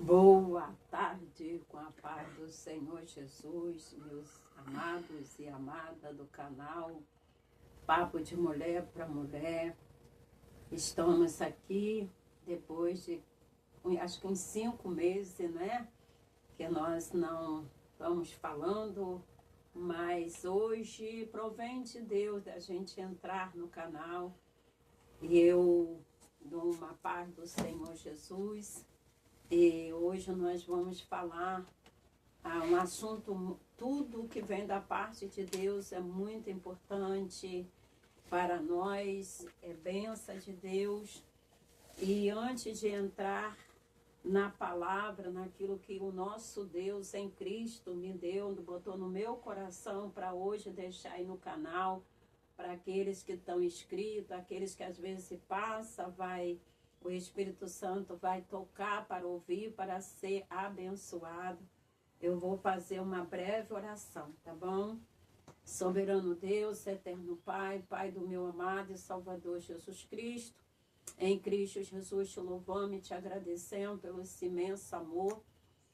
Boa tarde, com a paz do Senhor Jesus, meus amados e amadas do canal Papo de Mulher para Mulher. Estamos aqui depois de, acho que uns 5 meses, né? Que nós não estamos falando, mas hoje provém de Deus a gente entrar no canal e eu dou uma paz do Senhor Jesus. E hoje nós vamos falar um assunto, tudo que vem da parte de Deus é muito importante para nós, é bênção de Deus. E antes de entrar na palavra, naquilo que o nosso Deus em Cristo me deu, botou no meu coração para hoje deixar aí no canal, para aqueles que estão inscritos, aqueles que às vezes passa, o Espírito Santo vai tocar para ouvir, para ser abençoado. Eu vou fazer uma breve oração, tá bom? Soberano Deus, eterno Pai, Pai do meu amado e Salvador Jesus Cristo, em Cristo Jesus te louvamos e te agradecemos pelo esse imenso amor,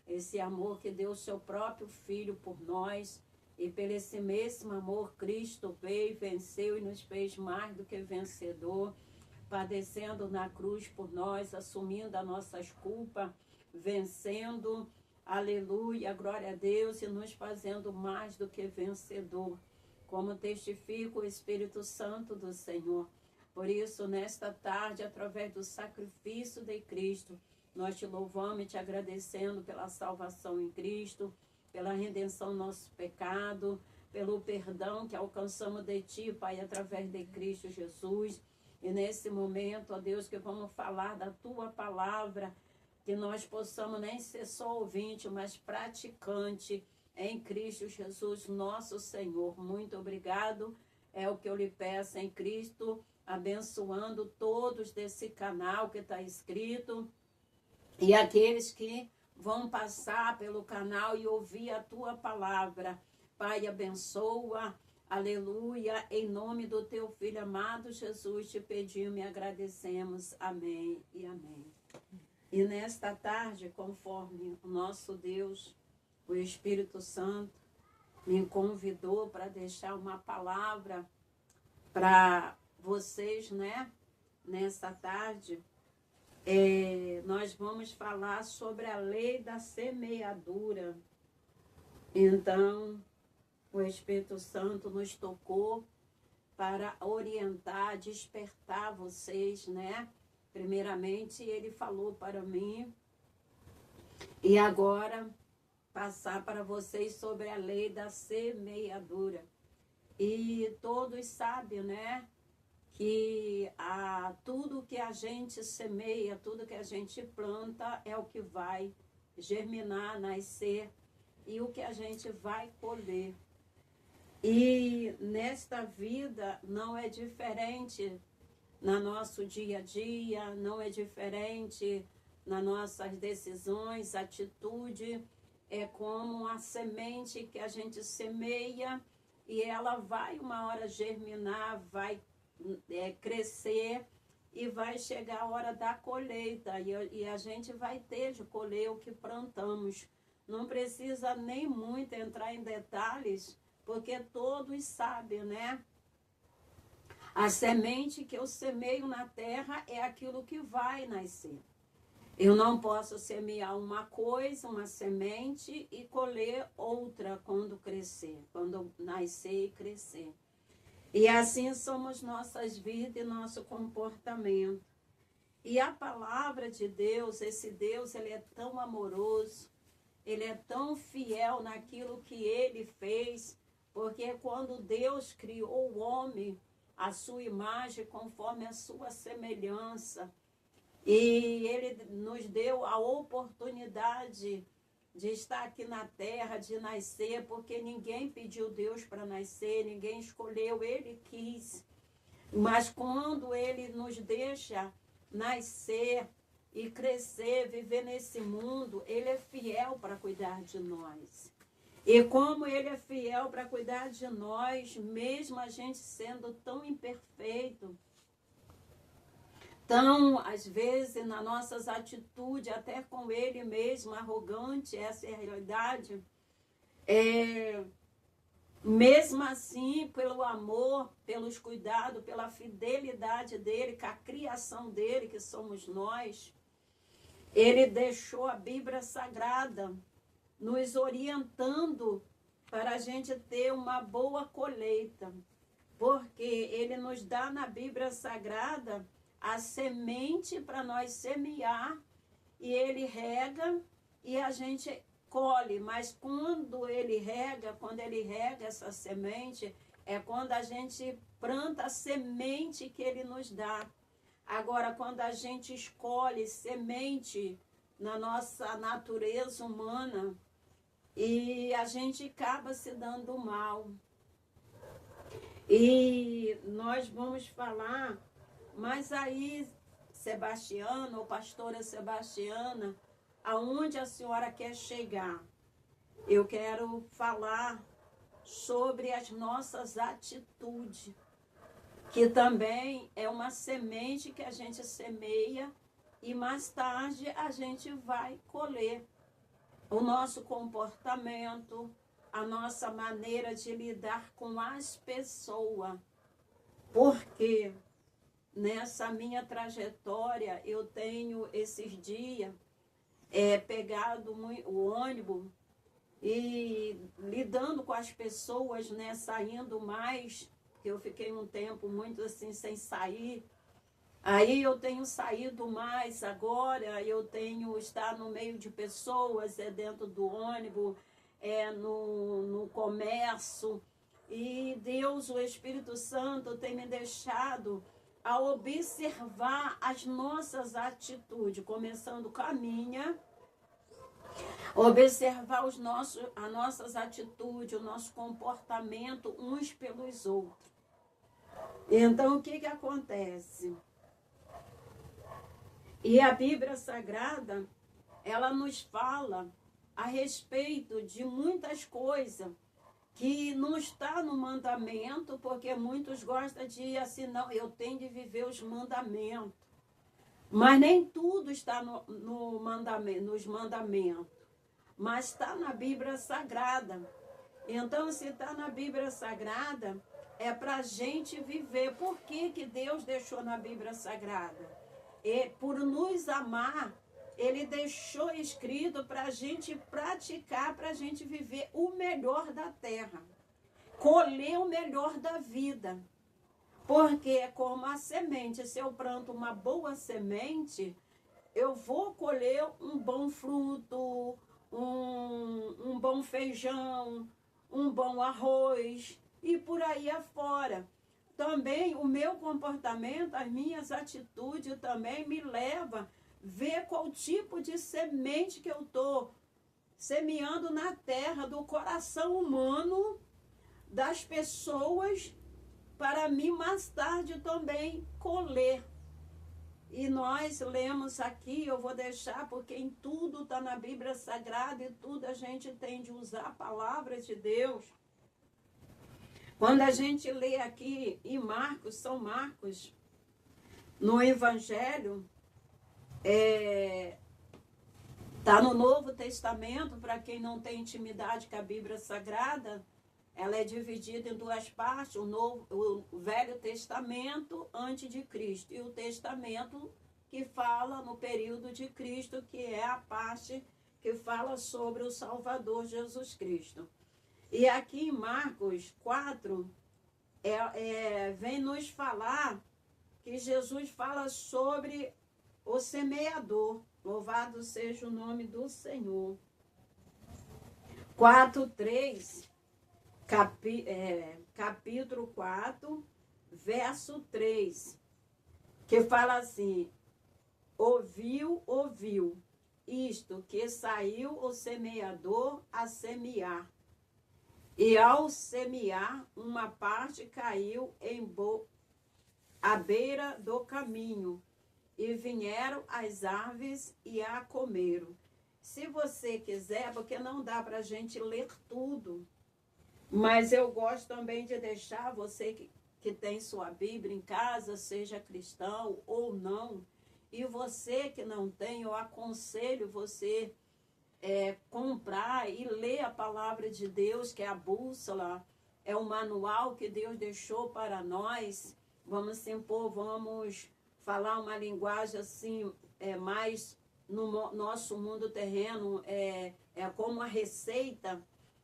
esse amor que deu o seu próprio Filho por nós, e pelo esse mesmo amor Cristo veio, venceu e nos fez mais do que vencedor, padecendo na cruz por nós, assumindo as nossas culpas, vencendo, aleluia, glória a Deus, e nos fazendo mais do que vencedor, como testifica o Espírito Santo do Senhor. Por isso, nesta tarde, através do sacrifício de Cristo, nós te louvamos e te agradecendo pela salvação em Cristo, pela redenção do nosso pecado, pelo perdão que alcançamos de Ti, Pai, através de Cristo Jesus. E nesse momento, ó Deus, que vamos falar da Tua palavra, que nós possamos nem ser só ouvinte, mas praticante em Cristo Jesus, nosso Senhor. Muito obrigado, é o que eu lhe peço em Cristo, abençoando todos desse canal que está inscrito e aqueles que vão passar pelo canal e ouvir a Tua palavra. Pai, abençoa. Aleluia, em nome do teu Filho amado Jesus, te pedimos e agradecemos. Amém e amém. E nesta tarde, conforme o nosso Deus, o Espírito Santo, me convidou para deixar uma palavra para vocês, né? Nesta tarde, nós vamos falar sobre a lei da semeadura. Então, o Espírito Santo nos tocou para orientar, despertar vocês, né? Primeiramente, ele falou para mim e agora passar para vocês sobre a lei da semeadura. E todos sabem, né? Que tudo que a gente semeia, tudo que a gente planta é o que vai germinar, nascer e o que a gente vai colher. E nesta vida não é diferente no nosso dia a dia, não é diferente nas nossas decisões, atitude. É como a semente que a gente semeia e ela vai uma hora germinar, vai crescer e vai chegar a hora da colheita. E a gente vai ter de colher o que plantamos. Não precisa nem muito entrar em detalhes, porque todos sabem, né? A semente que eu semeio na terra é aquilo que vai nascer. Eu não posso semear uma coisa, uma semente, e colher outra quando crescer, quando nascer e crescer. E assim somos nossas vidas e nosso comportamento. E a palavra de Deus, esse Deus, ele é tão amoroso, ele é tão fiel naquilo que ele fez, porque quando Deus criou o homem, a sua imagem, conforme a sua semelhança, e ele nos deu a oportunidade de estar aqui na terra, de nascer, porque ninguém pediu Deus para nascer, ninguém escolheu, ele quis. Mas quando ele nos deixa nascer e crescer, viver nesse mundo, ele é fiel para cuidar de nós. E como ele é fiel para cuidar de nós, mesmo a gente sendo tão imperfeito, tão, às vezes, nas nossas atitudes, até com ele mesmo, arrogante, essa é a realidade. Mesmo assim, pelo amor, pelos cuidados, pela fidelidade dele, com a criação dele, que somos nós, ele deixou a Bíblia Sagrada nos orientando para a gente ter uma boa colheita. Porque ele nos dá na Bíblia Sagrada a semente para nós semear, e ele rega e a gente colhe. Mas quando ele rega essa semente, é quando a gente planta a semente que ele nos dá. Agora, quando a gente escolhe semente na nossa natureza humana, e a gente acaba se dando mal. E nós vamos falar, mas aí, Sebastiana, ou pastora Sebastiana, aonde a senhora quer chegar? Eu quero falar sobre as nossas atitudes, que também é uma semente que a gente semeia e mais tarde a gente vai colher. O nosso comportamento, a nossa maneira de lidar com as pessoas. Porque nessa minha trajetória eu tenho esses dias pegado o ônibus e lidando com as pessoas, né, saindo mais, porque eu fiquei um tempo muito assim sem sair. Aí eu tenho saído mais agora, eu tenho estar no meio de pessoas, dentro do ônibus, no comércio. E Deus, o Espírito Santo, tem me deixado a observar as nossas atitudes, começando com a minha, observar as nossas atitudes, o nosso comportamento uns pelos outros. Então, o que acontece? E a Bíblia Sagrada, ela nos fala a respeito de muitas coisas que não está no mandamento, porque muitos gostam de assim, não, eu tenho de viver os mandamentos. Mas nem tudo está no mandamento, nos mandamentos, mas está na Bíblia Sagrada. Então, se está na Bíblia Sagrada, é para a gente viver. Por que Deus deixou na Bíblia Sagrada? Por nos amar, ele deixou escrito para a gente praticar, para a gente viver o melhor da terra, colher o melhor da vida. Porque é como a semente, se eu planto uma boa semente, eu vou colher um bom fruto, um bom feijão, um bom arroz e por aí afora. Também o meu comportamento, as minhas atitudes também me levam a ver qual tipo de semente que eu estou semeando na terra, do coração humano, das pessoas, para mim mais tarde também colher. E nós lemos aqui, eu vou deixar, porque em tudo está na Bíblia Sagrada e tudo a gente tem de usar a palavra de Deus. Quando a gente lê aqui em Marcos, São Marcos, no Evangelho, está no Novo Testamento, para quem não tem intimidade com a Bíblia Sagrada, ela é dividida em duas partes, o Velho Testamento antes de Cristo e o Testamento que fala no período de Cristo, que é a parte que fala sobre o Salvador Jesus Cristo. E aqui em Marcos 4, vem nos falar que Jesus fala sobre o semeador. Louvado seja o nome do Senhor. 4:3, capítulo 4, verso 3, que fala assim: ouviu, isto que saiu o semeador a semear. E ao semear, uma parte caiu à beira do caminho, e vieram as aves e a comeram. Se você quiser, porque não dá para a gente ler tudo, mas eu gosto também de deixar você que tem sua Bíblia em casa, seja cristão ou não, e você que não tem, eu aconselho você comprar e ler a palavra de Deus, que é a bússola, é o manual que Deus deixou para nós. Vamos impor, vamos falar uma linguagem assim, mais no nosso mundo terreno, é como a receita,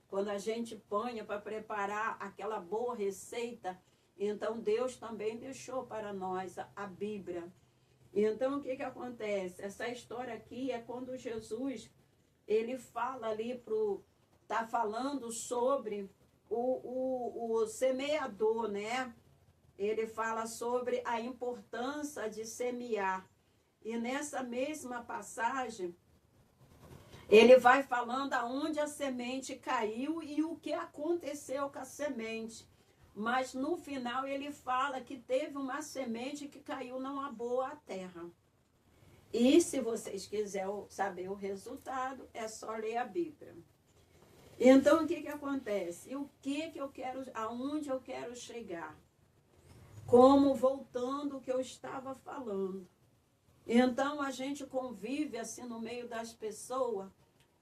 quando a gente põe para preparar aquela boa receita. Então Deus também deixou para nós a Bíblia. Então o que acontece? Essa história aqui é quando Jesus, ele fala ali tá falando sobre o semeador, né? Ele fala sobre a importância de semear. E nessa mesma passagem, ele vai falando aonde a semente caiu e o que aconteceu com a semente. Mas no final ele fala que teve uma semente que caiu numa boa terra. E se vocês quiserem saber o resultado, é só ler a Bíblia. Então o que acontece? E o que eu quero, aonde eu quero chegar? Como voltando o que eu estava falando. Então a gente convive assim no meio das pessoas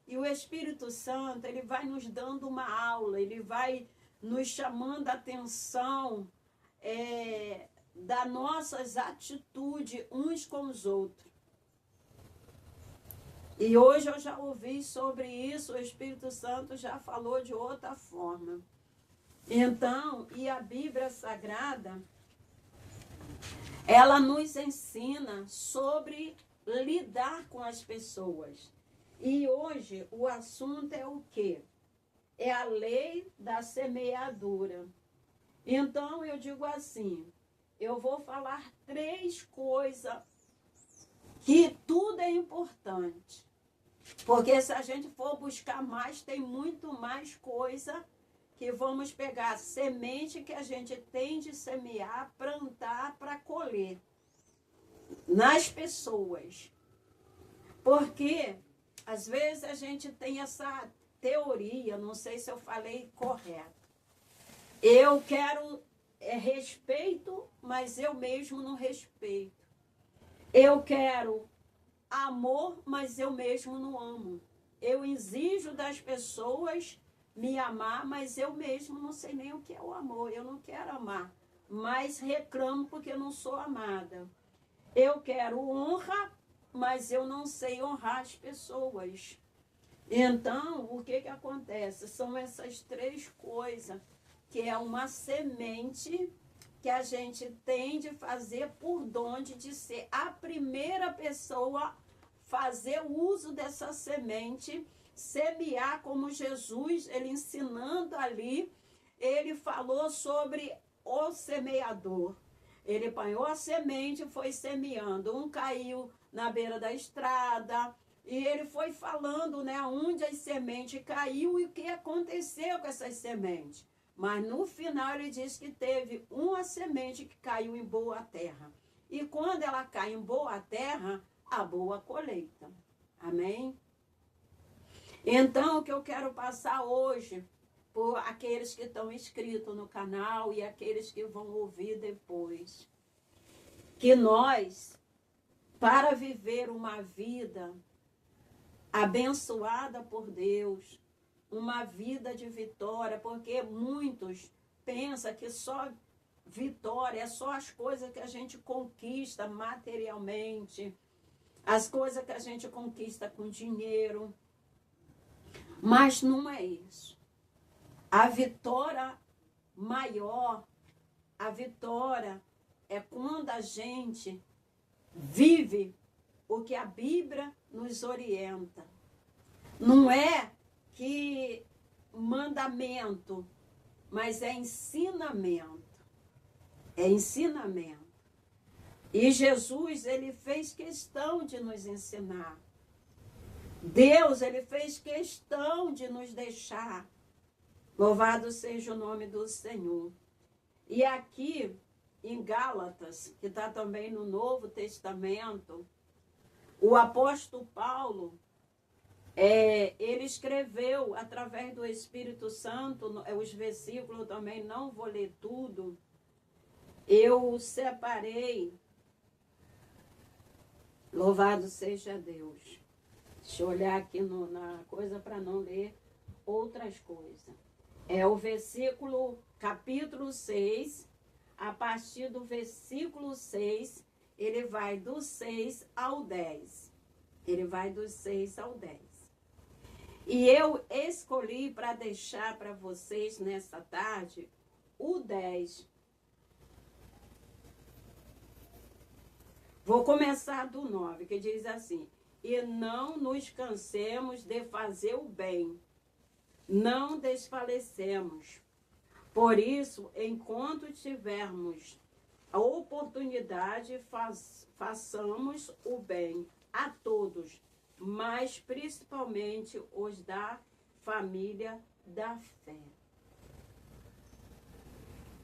e o Espírito Santo, ele vai nos dando uma aula, ele vai nos chamando a atenção das nossas atitudes uns com os outros. E hoje eu já ouvi sobre isso, o Espírito Santo já falou de outra forma. Então, e a Bíblia Sagrada, ela nos ensina sobre lidar com as pessoas. E hoje o assunto é o quê? É a lei da semeadura. Então eu digo assim, eu vou falar 3 coisas que tudo é importante. Porque se a gente for buscar mais, tem muito mais coisa que vamos pegar semente que a gente tem de semear, plantar para colher nas pessoas. Porque às vezes a gente tem essa teoria, não sei se eu falei correto. Eu quero respeito, mas eu mesmo não respeito. Eu quero amor, mas eu mesmo não amo. Eu exijo das pessoas me amar, mas eu mesmo não sei nem o que é o amor. Eu não quero amar, mas reclamo porque eu não sou amada. Eu quero honra, mas eu não sei honrar as pessoas. Então, o que acontece? São essas 3 coisas, que é uma semente que a gente tem de fazer por donde de ser a primeira pessoa fazer uso dessa semente, semear como Jesus, ele ensinando ali, ele falou sobre o semeador. Ele apanhou a semente e foi semeando. Um caiu na beira da estrada, e ele foi falando, né, onde as sementes caiu e o que aconteceu com essas sementes. Mas no final ele diz que teve uma semente que caiu em boa terra. E quando ela cai em boa terra, a boa colheita. Amém? Então, o que eu quero passar hoje, por aqueles que estão inscritos no canal e aqueles que vão ouvir depois, que nós, para viver uma vida abençoada por Deus, uma vida de vitória, porque muitos pensam que só vitória é só as coisas que a gente conquista materialmente, as coisas que a gente conquista com dinheiro, mas não é isso. A vitória maior, a vitória é quando a gente vive o que a Bíblia nos orienta. Não é que mandamento, mas é ensinamento. É ensinamento. E Jesus, ele fez questão de nos ensinar. Deus, ele fez questão de nos deixar. Louvado seja o nome do Senhor. E aqui, em Gálatas, que está também no Novo Testamento, o apóstolo Paulo, ele escreveu através do Espírito Santo, os versículos eu também não vou ler tudo, Eu separei, louvado seja Deus. Deixa eu olhar aqui na coisa para não ler outras coisas. É o versículo, capítulo 6, a partir do versículo 6, ele vai do 6 ao 10. Ele vai do 6 ao 10. E eu escolhi para deixar para vocês nessa tarde o 10. Vou começar do 9, que diz assim: e não nos cansemos de fazer o bem, não desfalecemos. Por isso, enquanto tivermos a oportunidade, façamos o bem a todos, mas principalmente os da família da fé.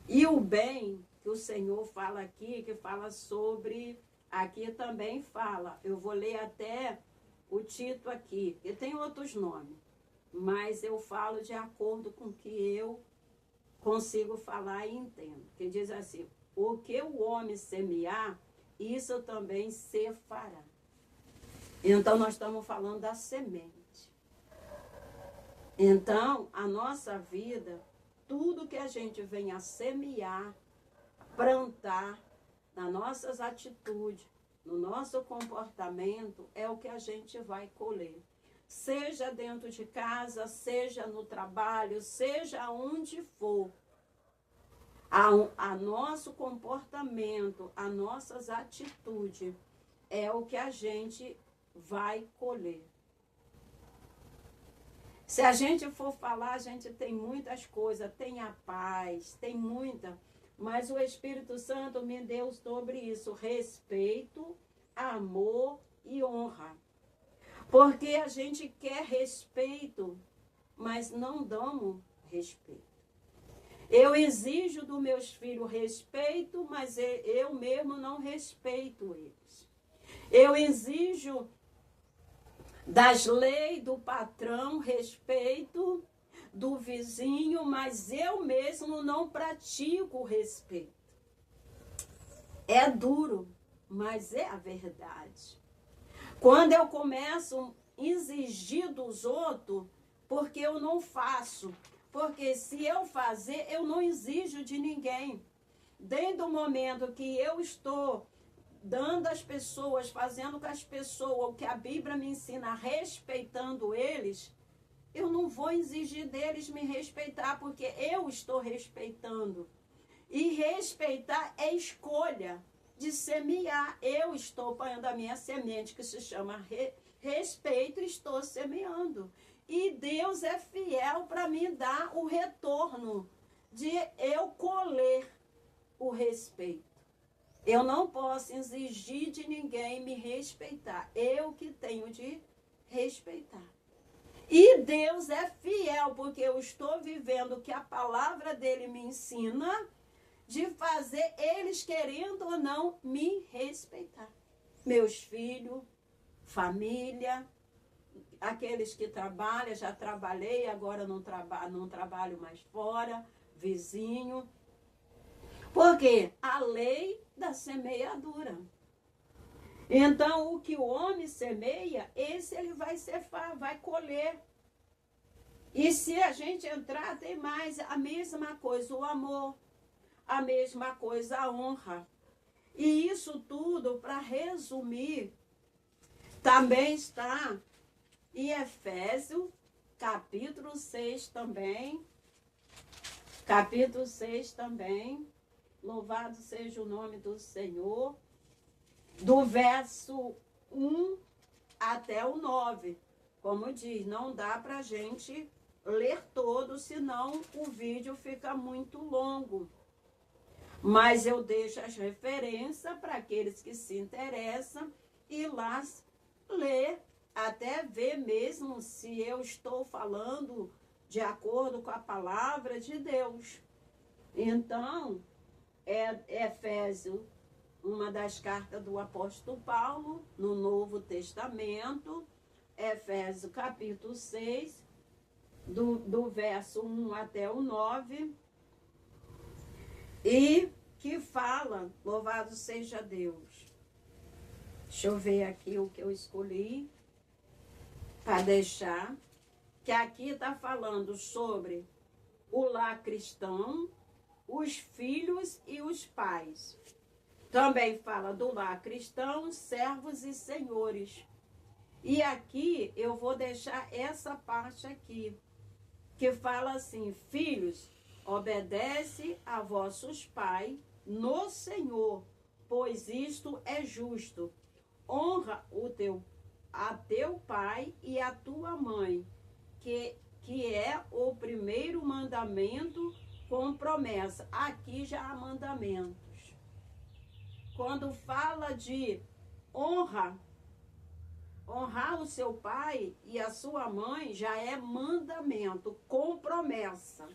E o bem que o Senhor fala aqui, que fala sobre, aqui também fala, eu vou ler até o título aqui, que tem outros nomes, mas eu falo de acordo com o que eu consigo falar e entendo. Que diz assim: o que o homem semear, isso também se fará. Então, nós estamos falando da semente. Então, a nossa vida, tudo que a gente vem a semear, plantar, nas nossas atitudes, no nosso comportamento, é o que a gente vai colher. Seja dentro de casa, seja no trabalho, seja onde for. A nosso comportamento, as nossas atitudes, é o que a gente vai colher. Se a gente for falar, a gente tem muitas coisas, tem a paz, tem muita, mas o Espírito Santo me deu sobre isso: respeito, amor e honra. Porque a gente quer respeito, mas não damos respeito. Eu exijo dos meus filhos respeito, mas eu mesmo não respeito eles. Eu exijo das leis do patrão respeito, do vizinho, mas eu mesmo não pratico o respeito. É duro, mas é a verdade. Quando eu começo a exigir dos outros, porque eu não faço. Porque se eu fazer, eu não exijo de ninguém. Desde o momento que eu estou dando às pessoas, fazendo com as pessoas o que a Bíblia me ensina, respeitando eles, eu não vou exigir deles me respeitar, porque eu estou respeitando. E respeitar é escolha de semear. Eu estou apanhando a minha semente, que se chama respeito, e estou semeando. E Deus é fiel para me dar o retorno de eu colher o respeito. Eu não posso exigir de ninguém me respeitar. Eu que tenho de respeitar. E Deus é fiel, porque eu estou vivendo o que a palavra dele me ensina, de fazer eles, querendo ou não, me respeitar. Meus filhos, família, aqueles que trabalham, já trabalhei, agora não trabalho mais fora, vizinho. Porque a lei da semeadura. Então, o que o homem semeia, esse ele vai cefar, vai colher. E se a gente entrar, tem mais a mesma coisa, o amor, a mesma coisa, a honra. E isso tudo, para resumir, também está em Efésios, capítulo 6 também. Capítulo 6 também. Louvado seja o nome do Senhor. Do verso 1 até o 9. Como diz, não dá para a gente ler todo, senão o vídeo fica muito longo. Mas eu deixo as referências para aqueles que se interessam e lá ler, até ver mesmo se eu estou falando de acordo com a palavra de Deus. Então, Efésios, uma das cartas do apóstolo Paulo, no Novo Testamento, Efésios capítulo 6, do verso 1 até o 9, e que fala, louvado seja Deus. Deixa eu ver aqui o que eu escolhi para deixar. Que aqui está falando sobre o lar cristão, os filhos e os pais. Também fala do lar cristão, servos e senhores. E aqui eu vou deixar essa parte aqui, que fala assim: filhos, obedece a vossos pais no Senhor, pois isto é justo. Honra a teu pai e a tua mãe, que é o primeiro mandamento com promessa. Aqui já há mandamentos. Quando fala de honrar o seu pai e a sua mãe, já é mandamento com promessa.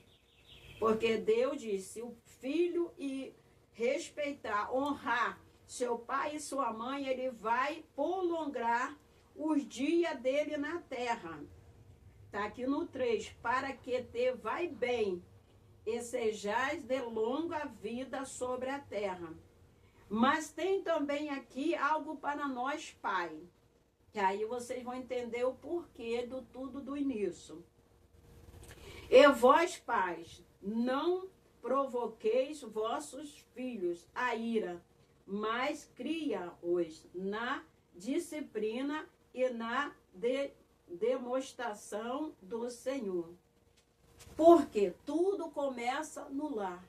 Porque Deus disse: o filho e respeitar, honrar seu pai e sua mãe, ele vai prolongar os dias dele na terra. Está aqui no 3, para que te vai bem e sejais de longa vida sobre a terra. Mas tem também aqui algo para nós, pai, que aí vocês vão entender o porquê do tudo do início. E vós, pais, não provoqueis vossos filhos a ira, mas cria-os na disciplina e na demonstração do Senhor. Porque tudo começa no lar,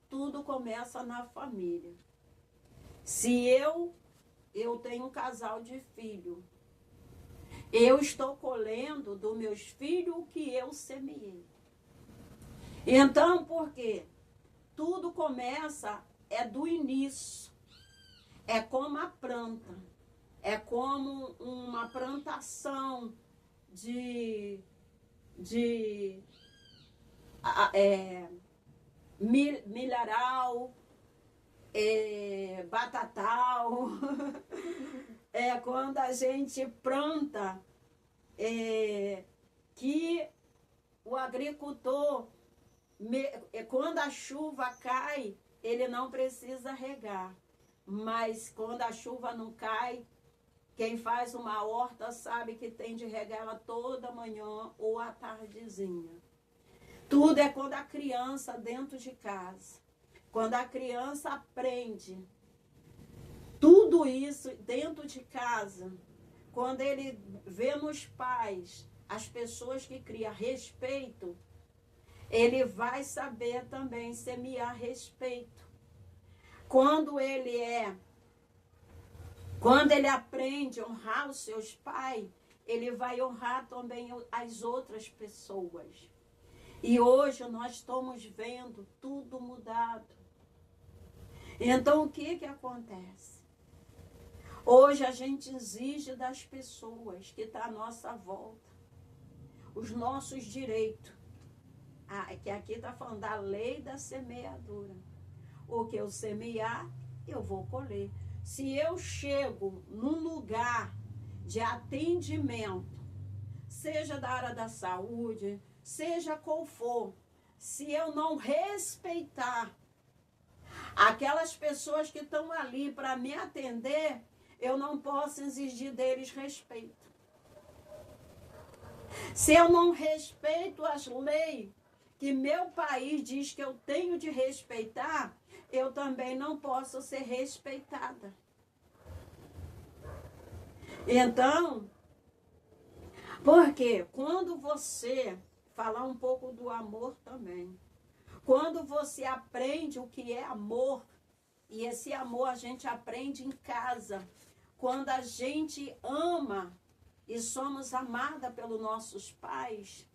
tudo começa na família. Se eu tenho um casal de filho, eu estou colhendo dos meus filhos o que eu semeei. Então, por quê? Tudo começa, é do início. É como a planta. É como uma plantação de milharal, batatal. É quando a gente planta, que o agricultor, quando a chuva cai, ele não precisa regar. Mas quando a chuva não cai, quem faz uma horta sabe que tem de regar ela toda manhã ou à tardezinha. Tudo é quando a criança dentro de casa. Quando a criança aprende tudo isso dentro de casa, quando ele vê nos pais, as pessoas que criam respeito, ele vai saber também semear respeito. Quando ele aprende a honrar os seus pais, ele vai honrar também as outras pessoas. E hoje nós estamos vendo tudo mudado. Então o que acontece? Hoje a gente exige das pessoas que estão à nossa volta os nossos direitos. Que aqui está falando da lei da semeadura. O que eu semear, eu vou colher. Se eu chego num lugar de atendimento, seja da área da saúde, seja qual for, se eu não respeitar aquelas pessoas que estão ali para me atender, eu não posso exigir deles respeito. Se eu não respeito as leis que meu país diz que eu tenho de respeitar, eu também não posso ser respeitada. Então, porque quando você, falar um pouco do amor também, quando você aprende o que é amor, e esse amor a gente aprende em casa, quando a gente ama e somos amadas pelos nossos pais,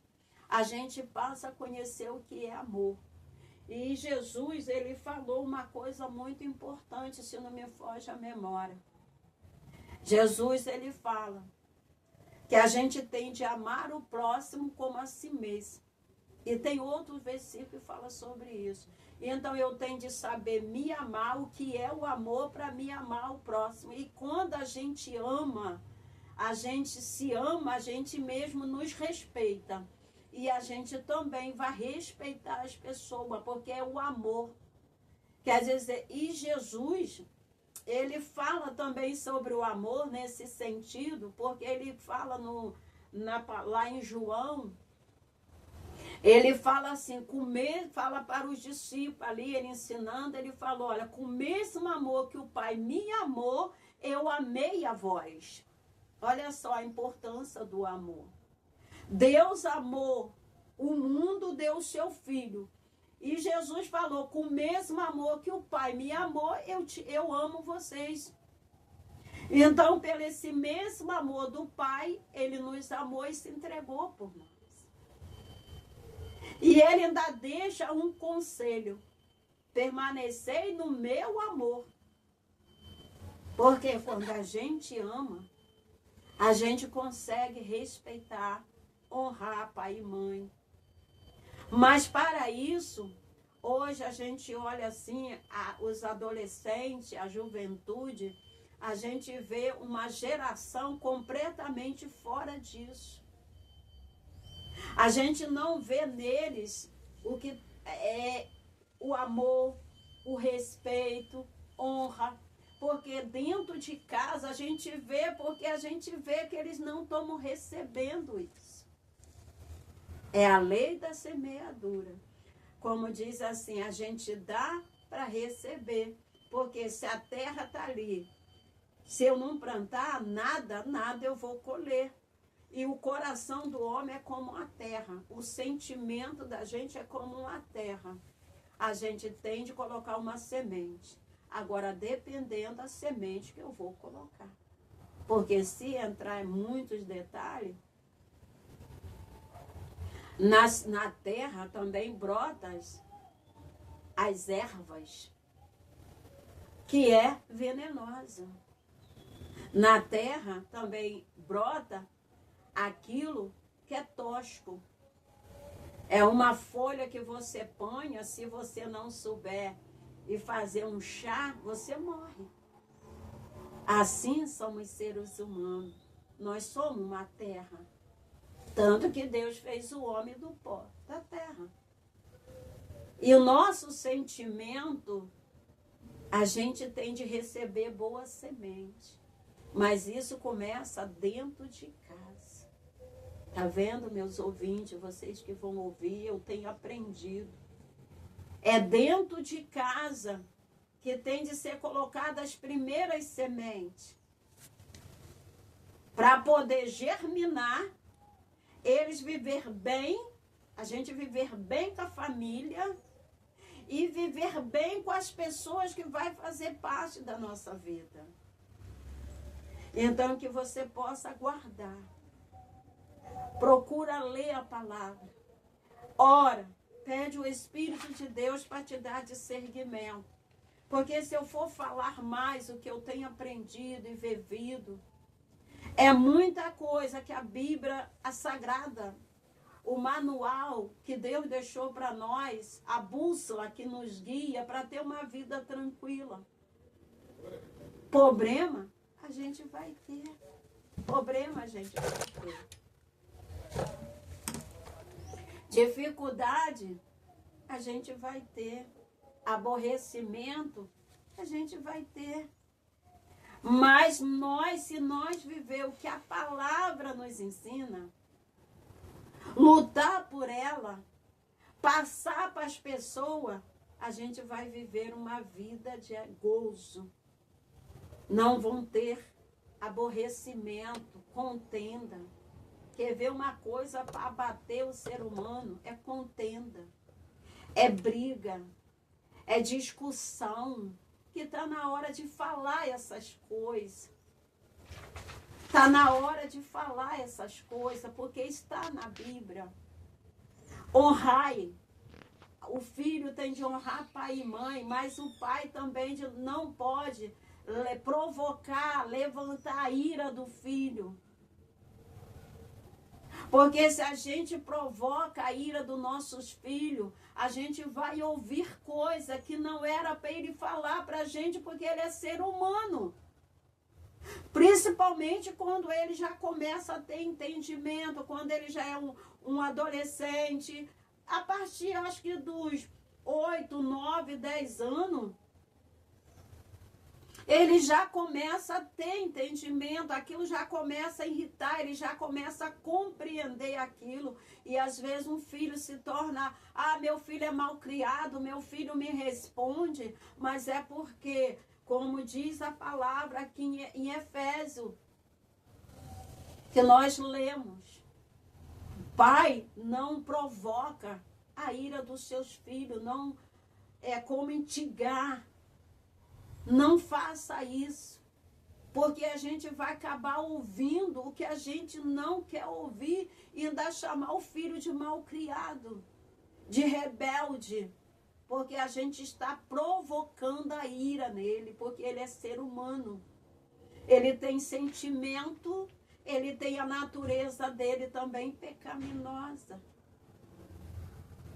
a gente passa a conhecer o que é amor. E Jesus, ele falou uma coisa muito importante, se não me foge a memória. Jesus, ele fala que a gente tem de amar o próximo como a si mesmo. E tem outro versículo que fala sobre isso. Então eu tenho de saber me amar, o que é o amor para me amar o próximo. E quando a gente ama, a gente se ama, a gente mesmo nos respeita. E a gente também vai respeitar as pessoas, porque é o amor. Quer dizer, e Jesus, ele fala também sobre o amor nesse sentido, porque ele fala lá em João, ele fala assim, fala para os discípulos ali, ele ensinando, ele falou, olha, com o mesmo amor que o Pai me amou, eu amei a vós. Olha só a importância do amor. Deus amou o mundo, deu o seu Filho. E Jesus falou, com o mesmo amor que o Pai me amou, eu amo vocês. Então, pelo esse mesmo amor do Pai, ele nos amou e se entregou por nós. E ele ainda deixa um conselho, permanecei no meu amor. Porque quando a gente ama, a gente consegue respeitar, honrar pai e mãe. Mas para isso, hoje a gente olha assim, os adolescentes, a juventude, a gente vê uma geração completamente fora disso. A gente não vê neles o que é o amor, o respeito, honra, porque dentro de casa a gente vê, porque a gente vê que eles não estão recebendo isso. É a lei da semeadura. Como diz assim, a gente dá para receber, porque se a terra está ali, se eu não plantar, nada eu vou colher. E o coração do homem é como a terra, o sentimento da gente é como uma terra. A gente tem de colocar uma semente. Agora, dependendo da semente que eu vou colocar. Porque se entrar em muitos detalhes, na terra também brotam as ervas, que é venenosa. Na terra também brota aquilo que é tóxico. É uma folha que você põe, se você não souber e fazer um chá, você morre. Assim somos seres humanos. Nós somos uma terra. Tanto que Deus fez o homem do pó da terra. E o nosso sentimento, a gente tem de receber boa semente. Mas isso começa dentro de casa. Tá vendo, meus ouvintes, vocês que vão ouvir, eu tenho aprendido. É dentro de casa que tem de ser colocadas as primeiras sementes. Para poder germinar, eles viver bem, a gente viver bem com a família e viver bem com as pessoas que vai fazer parte da nossa vida. Então, que você possa guardar. Procura ler a palavra. Ora, pede o Espírito de Deus para te dar discernimento. Porque se eu for falar mais o que eu tenho aprendido e vivido, é muita coisa que a Bíblia, a Sagrada, o manual que Deus deixou para nós, a bússola que nos guia para ter uma vida tranquila. Problema, a gente vai ter. Problema, a gente vai ter. Dificuldade, a gente vai ter. Aborrecimento, a gente vai ter. Mas se nós viver o que a palavra nos ensina, lutar por ela, passar para as pessoas, a gente vai viver uma vida de gozo. Não vão ter aborrecimento, contenda. Quer ver uma coisa para abater o ser humano? É contenda, é briga, é discussão, que está na hora de falar essas coisas. Está na hora de falar essas coisas, porque está na Bíblia. Honrai. O filho tem de honrar pai e mãe, mas o pai também não pode provocar, levantar a ira do filho. Porque se a gente provoca a ira dos nossos filhos, a gente vai ouvir coisa que não era para ele falar para a gente, porque ele é ser humano. Principalmente quando ele já começa a ter entendimento, quando ele já é um adolescente. A partir, eu acho que dos 8, 9, 10 anos, ele já começa a ter entendimento, aquilo já começa a irritar, ele já começa a compreender aquilo. E às vezes um filho se torna, meu filho é mal criado, meu filho me responde, mas é porque, como diz a palavra aqui em Efésios, que nós lemos, pai não provoca a ira dos seus filhos, não é como instigar. Não faça isso, porque a gente vai acabar ouvindo o que a gente não quer ouvir e ainda chamar o filho de malcriado, de rebelde, porque a gente está provocando a ira nele, porque ele é ser humano. Ele tem sentimento, ele tem a natureza dele também pecaminosa.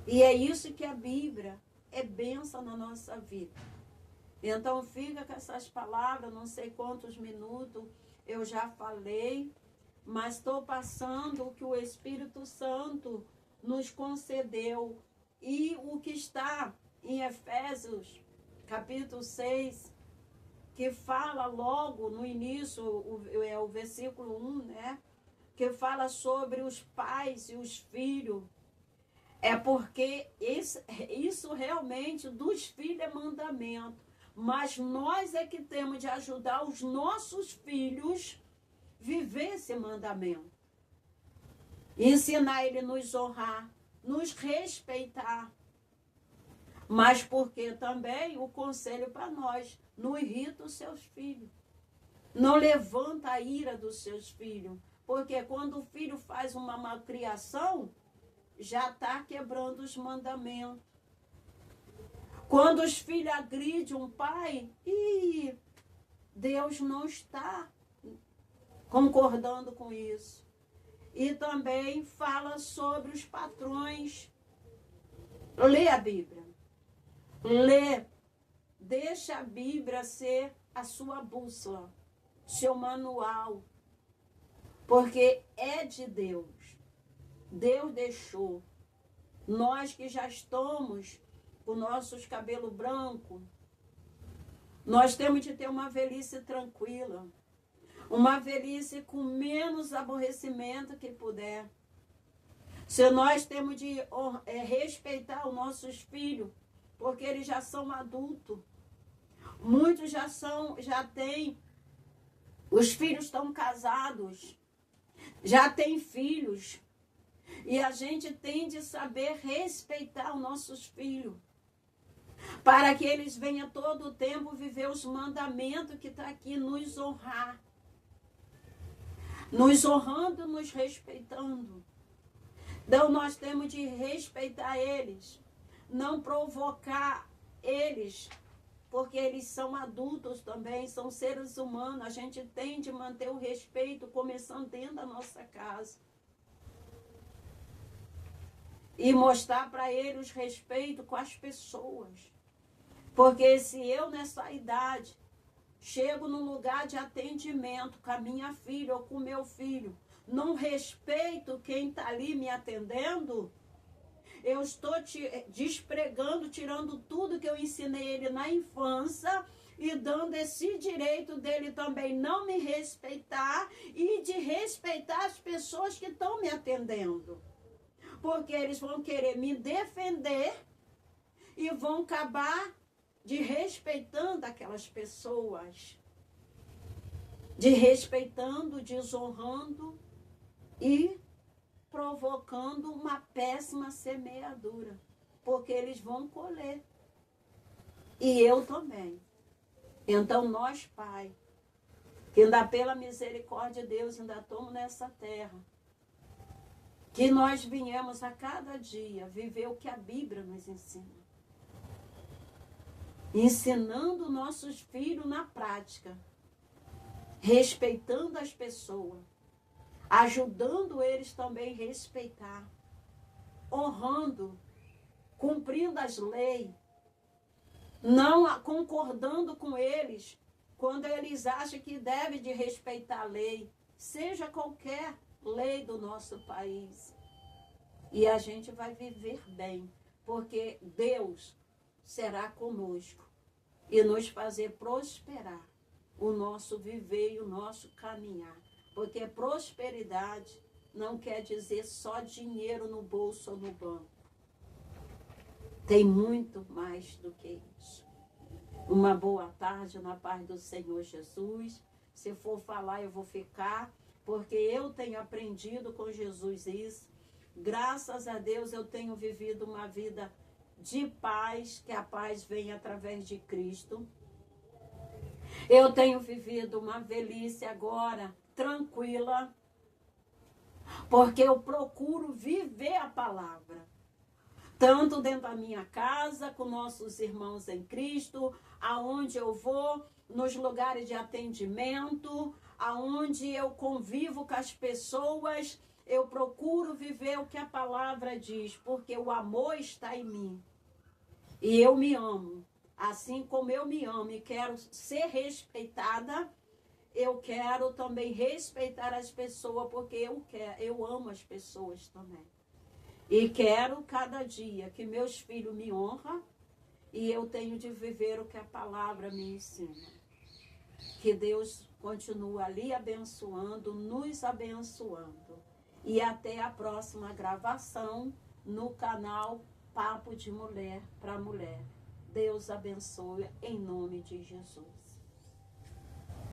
E é isso que a Bíblia é bênção na nossa vida. Então fica com essas palavras, não sei quantos minutos eu já falei, mas estou passando o que o Espírito Santo nos concedeu. E o que está em Efésios, capítulo 6, que fala logo no início, o versículo 1, né? Que fala sobre os pais e os filhos. É porque isso realmente dos filhos é mandamento. Mas nós é que temos de ajudar os nossos filhos a viver esse mandamento. Ensinar ele a nos honrar, nos respeitar. Mas porque também o conselho para nós, não irrita os seus filhos. Não levanta a ira dos seus filhos. Porque quando o filho faz uma malcriação, já está quebrando os mandamentos. Quando os filhos agridem um pai, Deus não está concordando com isso. E também fala sobre os patrões. Lê a Bíblia. Lê. Deixa a Bíblia ser a sua bússola, seu manual. Porque é de Deus. Deus deixou. Nós que já estamos com nossos cabelos brancos, nós temos de ter uma velhice tranquila, uma velhice com menos aborrecimento que puder. Se nós temos de respeitar os nossos filhos, porque eles já são adultos, muitos já têm, os filhos estão casados, já têm filhos, e a gente tem de saber respeitar os nossos filhos, para que eles venham todo o tempo viver os mandamentos que está aqui, nos honrar. Nos honrando, nos respeitando. Então nós temos de respeitar eles, não provocar eles, porque eles são adultos também, são seres humanos. A gente tem de manter o respeito, começando dentro da nossa casa. E mostrar para eles o respeito com as pessoas. Porque se eu, nessa idade, chego num lugar de atendimento com a minha filha ou com o meu filho, não respeito quem está ali me atendendo, eu estou despregando, tirando tudo que eu ensinei ele na infância e dando esse direito dele também não me respeitar e de respeitar as pessoas que estão me atendendo. Porque eles vão querer me defender e vão acabar respeitando aquelas pessoas, respeitando, desonrando e provocando uma péssima semeadura, porque eles vão colher. E eu também. Então nós, Pai, que ainda pela misericórdia de Deus ainda estamos nessa terra, que nós viemos a cada dia viver o que a Bíblia nos ensina. Ensinando nossos filhos na prática, respeitando as pessoas, ajudando eles também a respeitar, honrando, cumprindo as leis, não concordando com eles quando eles acham que devem de respeitar a lei, seja qualquer lei do nosso país. E a gente vai viver bem, porque Deus será conosco e nos fazer prosperar o nosso viver e o nosso caminhar. Porque prosperidade não quer dizer só dinheiro no bolso ou no banco. Tem muito mais do que isso. Uma boa tarde na paz do Senhor Jesus. Se for falar, eu vou ficar, porque eu tenho aprendido com Jesus isso. Graças a Deus eu tenho vivido uma vida de paz, que a paz vem através de Cristo. Eu tenho vivido uma velhice agora tranquila, porque eu procuro viver a palavra. Tanto dentro da minha casa, com nossos irmãos em Cristo, aonde eu vou, nos lugares de atendimento, aonde eu convivo com as pessoas, eu procuro viver o que a palavra diz, porque o amor está em mim. E eu me amo. Assim como eu me amo e quero ser respeitada, eu quero também respeitar as pessoas, porque eu amo as pessoas também. E quero cada dia que meus filhos me honram e eu tenho de viver o que a palavra me ensina. Que Deus continue ali abençoando, nos abençoando. E até a próxima gravação no canal Papo de Mulher para Mulher. Deus abençoe em nome de Jesus.